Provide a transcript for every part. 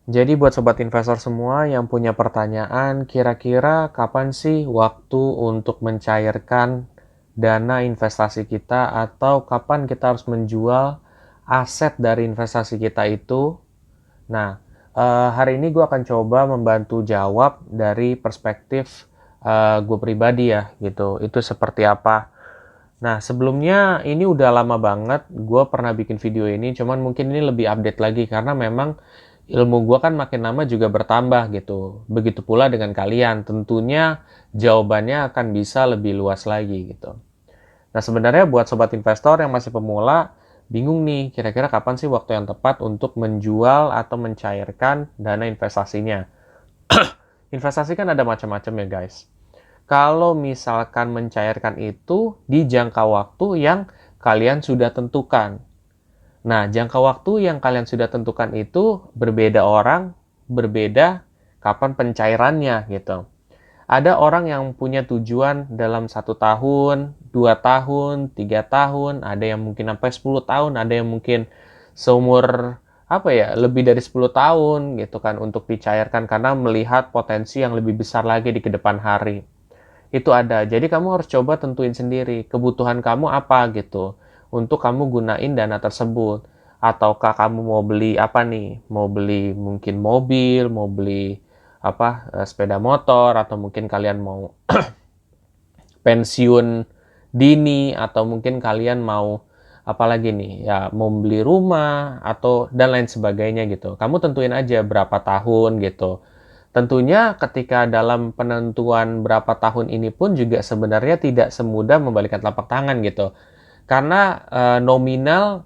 Jadi buat sobat investor semua yang punya pertanyaan, kira-kira kapan sih waktu untuk mencairkan dana investasi kita atau kapan kita harus menjual aset dari investasi kita itu? Nah, hari ini gue akan coba membantu jawab dari perspektif gue pribadi ya gitu. Itu seperti apa? Nah, sebelumnya ini udah lama banget gue pernah bikin video ini, cuman mungkin ini lebih update lagi karena memang ilmu gue kan makin lama juga bertambah gitu. Begitu pula dengan kalian, tentunya jawabannya akan bisa lebih luas lagi gitu. Nah, sebenarnya buat sobat investor yang masih pemula, bingung nih kira-kira kapan sih waktu yang tepat untuk menjual atau mencairkan dana investasinya. Investasi kan ada macam-macam ya guys. Kalau misalkan mencairkan itu di jangka waktu yang kalian sudah tentukan. Nah, jangka waktu yang kalian sudah tentukan itu berbeda orang, berbeda kapan pencairannya gitu. Ada orang yang punya tujuan dalam 1 tahun, 2 tahun, 3 tahun, ada yang mungkin sampai 10 tahun, ada yang mungkin seumur apa ya, lebih dari 10 tahun gitu kan untuk dicairkan karena melihat potensi yang lebih besar lagi di kedepan hari. Itu ada. Jadi kamu harus coba tentuin sendiri kebutuhan kamu apa gitu untuk kamu gunain dana tersebut. Ataukah kamu mau beli apa nih? Mau beli mungkin mobil, mau beli apa sepeda motor atau mungkin kalian mau pensiun dini atau mungkin kalian mau apalagi nih ya mau beli rumah atau dan lain sebagainya gitu. Kamu tentuin aja berapa tahun gitu. Tentunya ketika dalam penentuan berapa tahun ini pun juga sebenarnya tidak semudah membalikkan telapak tangan gitu. Karena nominal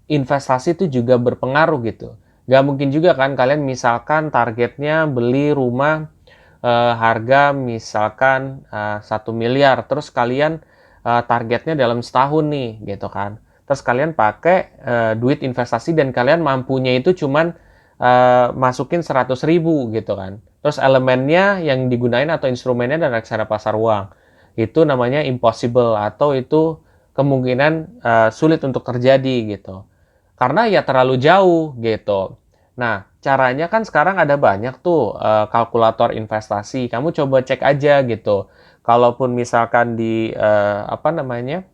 investasi itu juga berpengaruh gitu. Gak mungkin juga kan kalian misalkan targetnya beli rumah harga misalkan 1 miliar, terus kalian targetnya dalam setahun nih gitu kan. Terus kalian pakai duit investasi dan kalian mampunya itu cuman masukin 100.000 gitu kan. Terus elemennya yang digunain atau instrumennya dan reksadana pasar uang. Itu namanya impossible atau itu kemungkinan sulit untuk terjadi gitu. Karena ya terlalu jauh gitu. Nah, caranya kan sekarang ada banyak tuh kalkulator investasi. Kamu coba cek aja gitu. Kalaupun misalkan di apa namanya?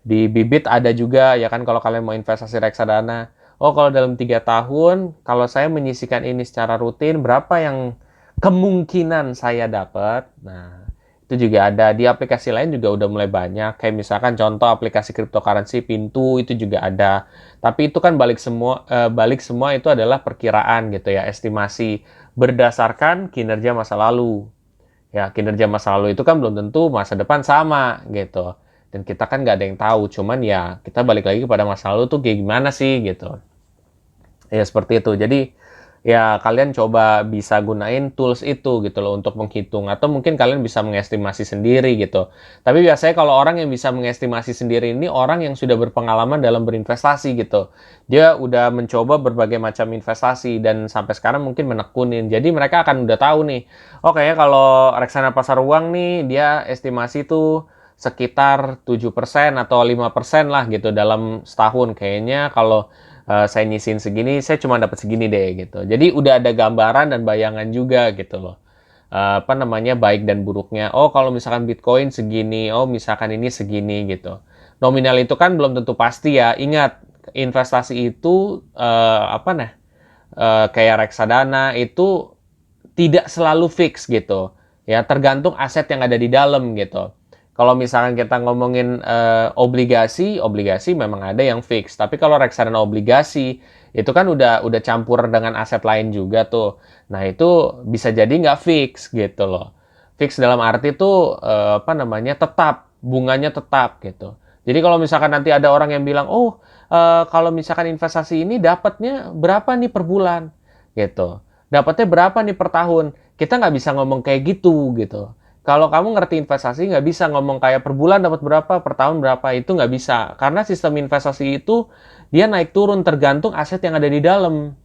Di Bibit ada juga ya kan kalau kalian mau investasi reksadana. Oh, kalau dalam 3 tahun, kalau saya menyisikan ini secara rutin, berapa yang kemungkinan saya dapat? Nah, itu juga ada. Di aplikasi lain juga udah mulai banyak. Kayak misalkan contoh aplikasi cryptocurrency Pintu itu juga ada. Tapi itu kan balik semua itu adalah perkiraan gitu ya, estimasi berdasarkan kinerja masa lalu. Ya, kinerja masa lalu itu kan belum tentu masa depan sama gitu. Dan kita kan nggak ada yang tahu, cuman ya kita balik lagi kepada masa lalu tuh kayak gimana sih gitu. Ya seperti itu. Jadi ya kalian coba bisa gunain tools itu gitu loh untuk menghitung atau mungkin kalian bisa mengestimasi sendiri gitu. Tapi biasanya kalau orang yang bisa mengestimasi sendiri ini orang yang sudah berpengalaman dalam berinvestasi gitu. Dia udah mencoba berbagai macam investasi dan sampai sekarang mungkin menekunin. Jadi mereka akan udah tahu nih. Oh kayaknya kalau reksadana pasar uang nih dia estimasi tuh sekitar 7% atau 5% lah gitu dalam setahun. Kayaknya kalau saya nyisin segini, saya cuma dapat segini deh gitu. Jadi udah ada gambaran dan bayangan juga gitu loh. Apa namanya baik dan buruknya. Oh kalau misalkan Bitcoin segini, oh misalkan ini segini gitu. Nominal itu kan belum tentu pasti ya. Ingat investasi itu apa nah kayak reksadana itu tidak selalu fix gitu. Ya tergantung aset yang ada di dalam gitu. Kalau misalkan kita ngomongin obligasi, obligasi memang ada yang fix. Tapi kalau reksadana obligasi itu kan udah campur dengan aset lain juga tuh. Nah itu bisa jadi nggak fix gitu loh. Fix dalam arti tuh apa namanya tetap bunganya tetap gitu. Jadi kalau misalkan nanti ada orang yang bilang, oh kalau misalkan investasi ini dapatnya berapa nih per bulan gitu. Dapatnya berapa nih per tahun? Kita nggak bisa ngomong kayak gitu. Kalau kamu ngerti investasi, nggak bisa ngomong kayak per bulan dapat berapa, per tahun berapa, itu nggak bisa. Karena sistem investasi itu, dia naik turun tergantung aset yang ada di dalam.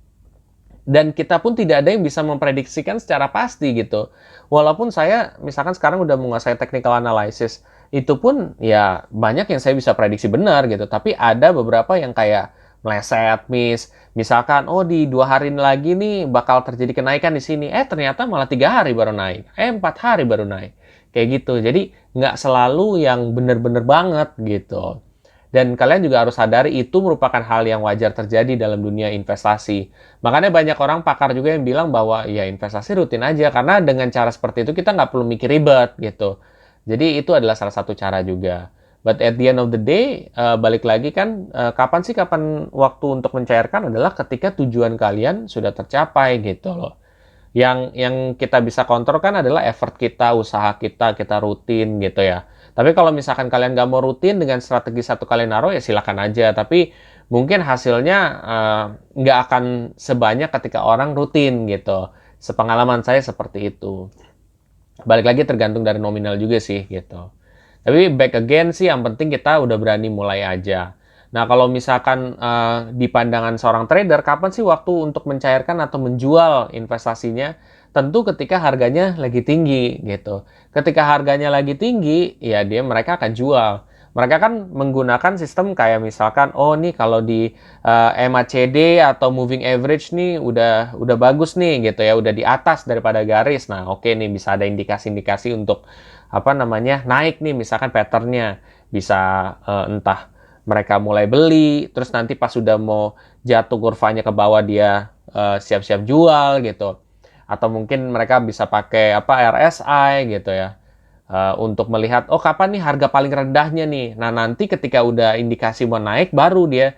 Dan kita pun tidak ada yang bisa memprediksikan secara pasti gitu. Walaupun saya misalkan sekarang udah menguasai technical analysis, itu pun ya banyak yang saya bisa prediksi benar gitu. Tapi ada beberapa yang kayak meleset, misalkan, oh di 2 hari lagi nih bakal terjadi kenaikan di sini, ternyata malah 3 hari baru naik, 4 hari baru naik, kayak gitu. Jadi nggak selalu yang bener-bener banget gitu. Dan kalian juga harus sadari itu merupakan hal yang wajar terjadi dalam dunia investasi. Makanya banyak orang pakar juga yang bilang bahwa ya investasi rutin aja, karena dengan cara seperti itu kita nggak perlu mikir ribet gitu. Jadi itu adalah salah satu cara juga. But at the end of the day, balik lagi kan, kapan waktu untuk mencairkan adalah ketika tujuan kalian sudah tercapai gitu loh. Yang kita bisa kontrol kan adalah effort kita, usaha kita rutin gitu ya. Tapi kalau misalkan kalian nggak mau rutin dengan strategi satu kali naruh, ya silakan aja. Tapi mungkin hasilnya nggak akan sebanyak ketika orang rutin gitu. Sepengalaman saya seperti itu. Balik lagi tergantung dari nominal juga sih gitu. Tapi back again sih yang penting kita udah berani mulai aja. Nah, kalau misalkan di pandangan seorang trader, kapan sih waktu untuk mencairkan atau menjual investasinya? Tentu ketika harganya lagi tinggi gitu. Ketika harganya lagi tinggi, ya mereka akan jual. Mereka kan menggunakan sistem kayak misalkan, oh nih kalau di MACD atau moving average nih udah bagus nih gitu ya, udah di atas daripada garis. Nah, oke nih bisa ada indikasi-indikasi untuk apa namanya naik nih, misalkan patternnya bisa entah mereka mulai beli, terus nanti pas sudah mau jatuh kurvanya ke bawah dia siap-siap jual gitu. Atau mungkin mereka bisa pakai apa RSI gitu ya. Untuk melihat oh kapan nih harga paling rendahnya nih. Nah, nanti ketika udah indikasi mau naik baru dia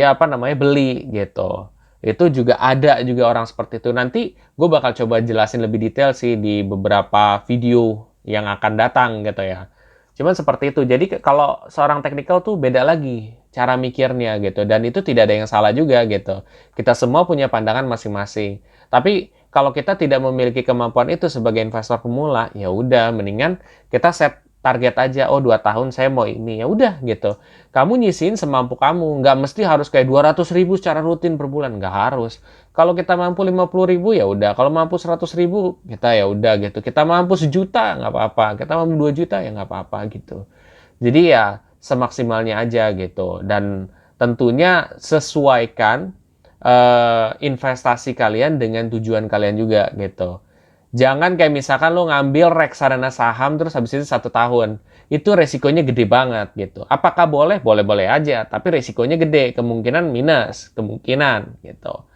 apa namanya beli gitu. Itu juga ada juga orang seperti itu. Nanti gue bakal coba jelasin lebih detail sih di beberapa video yang akan datang gitu ya. Cuman seperti itu. Jadi kalau seorang teknikal tuh beda lagi cara mikirnya gitu. Dan itu tidak ada yang salah juga gitu. Kita semua punya pandangan masing-masing. Tapi kalau kita tidak memiliki kemampuan itu sebagai investor pemula, ya udah mendingan kita set target aja. Oh 2 tahun saya mau ini. Ya udah gitu. Kamu nyisihin semampu kamu. Nggak mesti harus kayak 200.000 secara rutin per bulan. Nggak harus. Kalau kita mampu 50.000 ya udah. Kalau mampu 100.000 kita ya udah gitu. Kita mampu 1 juta nggak apa-apa. Kita mampu 2 juta ya nggak apa-apa gitu. Jadi ya semaksimalnya aja gitu. Dan tentunya sesuaikan investasi kalian dengan tujuan kalian juga gitu. Jangan kayak misalkan lo ngambil reksadana saham terus habis itu 1 tahun. Itu resikonya gede banget gitu. Apakah boleh? Boleh-boleh aja. Tapi resikonya gede. Kemungkinan minus. Kemungkinan gitu.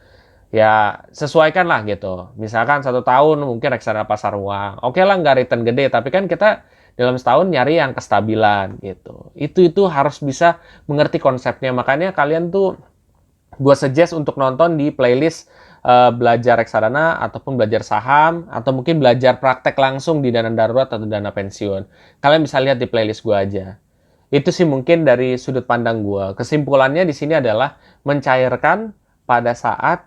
Ya sesuaikan lah gitu. Misalkan 1 tahun mungkin reksadana pasar uang. Oke lah nggak return gede. Tapi kan kita dalam setahun nyari yang kestabilan gitu. Itu harus bisa mengerti konsepnya. Makanya kalian tuh gue suggest untuk nonton di playlist belajar reksadana ataupun belajar saham atau mungkin belajar praktek langsung di dana darurat atau dana pensiun. Kalian bisa lihat di playlist gue aja. Itu sih mungkin dari sudut pandang gue. Kesimpulannya di sini adalah mencairkan pada saat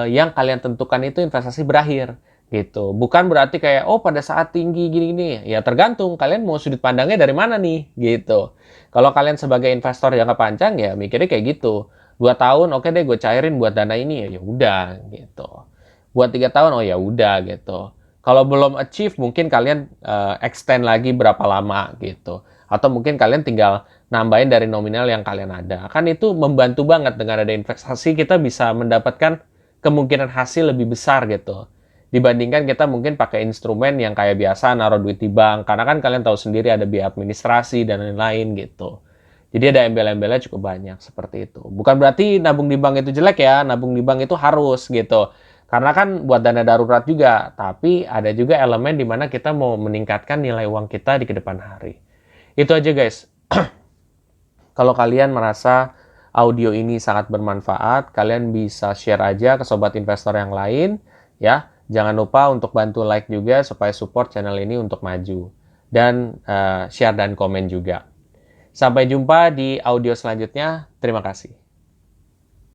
yang kalian tentukan itu investasi berakhir gitu. Bukan berarti kayak oh pada saat tinggi gini-gini. Ya tergantung kalian mau sudut pandangnya dari mana nih gitu. Kalau kalian sebagai investor jangka panjang ya mikirnya kayak gitu. 2 tahun oke deh gue cairin buat dana ini ya udah gitu. Buat 3 tahun oh ya udah gitu. Kalau belum achieve mungkin kalian extend lagi berapa lama gitu. Atau mungkin kalian tinggal nambahin dari nominal yang kalian ada. Kan itu membantu banget dengan ada investasi kita bisa mendapatkan kemungkinan hasil lebih besar gitu. Dibandingkan kita mungkin pakai instrumen yang kayak biasa naruh duit di bank. Karena kan kalian tahu sendiri ada biaya administrasi dan lain-lain gitu. Jadi ada embel-embelnya cukup banyak seperti itu. Bukan berarti nabung di bank itu jelek ya, nabung di bank itu harus gitu. Karena kan buat dana darurat juga, tapi ada juga elemen di mana kita mau meningkatkan nilai uang kita di kedepan hari. Itu aja guys. Kalau kalian merasa audio ini sangat bermanfaat, kalian bisa share aja ke sobat investor yang lain ya. Jangan lupa untuk bantu like juga supaya support channel ini untuk maju. Dan share dan komen juga. Sampai jumpa di audio selanjutnya. Terima kasih.